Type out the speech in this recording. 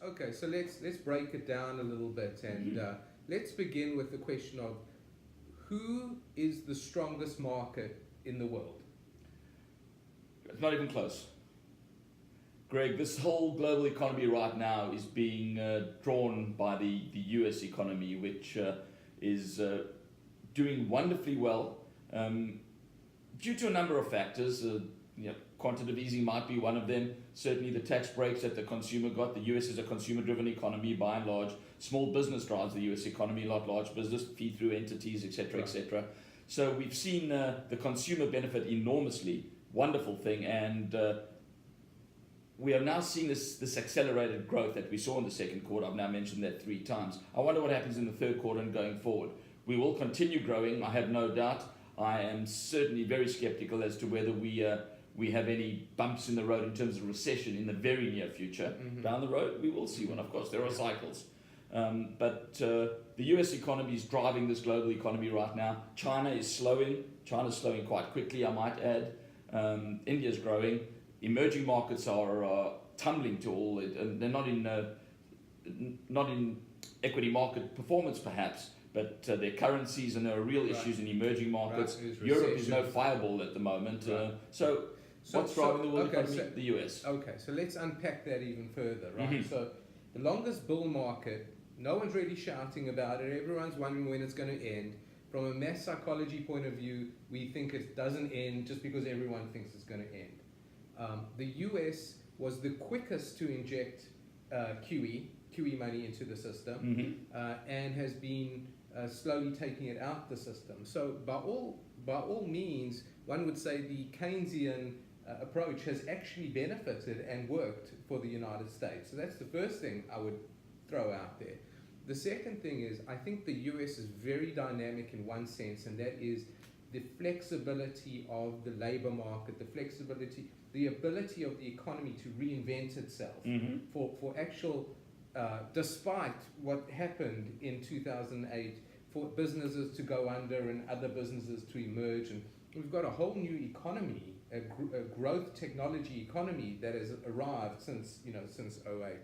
Okay, so let's break it down a little bit, and let's begin with the question of who is the strongest market in the world? It's not even close. Greg, this whole global economy right now is being drawn by the US economy, which is doing wonderfully well due to a number of factors. Quantitative easing might be one of them. Certainly the tax breaks that the consumer got. The US is a consumer-driven economy by and large. Small business drives the US economy, not large business, feed-through entities, etc., etc. So we've seen the consumer benefit enormously. Wonderful thing. And we are now seeing this accelerated growth that we saw in the second quarter. I've now mentioned that 3 times. I wonder what happens in the third quarter and going forward. We will continue growing, I have no doubt. I am certainly very skeptical as to whether we have any bumps in the road in terms of recession in the very near future. Down the road, we will see one, of course. There are cycles. But the US economy is driving this global economy right now. China is slowing. China's slowing quite quickly, I might add. India's growing. Emerging markets are tumbling to all it, and they're not in equity market performance perhaps, but their currencies, and there are real issues in emerging markets. Europe is no fireball at the moment. So what's driving the world economy? The US. Okay, so let's unpack that even further, right? So the longest bull market, no one's really shouting about it. Everyone's wondering when it's going to end. From a mass psychology point of view, we think it doesn't end just because everyone thinks it's going to end. The US was the quickest to inject QE money into the system, and has been slowly taking it out the system. So by all means, one would say the Keynesian approach has actually benefited and worked for the United States. So that's the first thing I would throw out there. The second thing is, I think the US is very dynamic in one sense, and that is the flexibility of the labor market, the ability of the economy to reinvent itself for actual, despite what happened in 2008, for businesses to go under and other businesses to emerge. And we've got a whole new economy, a growth technology economy that has arrived since 2008.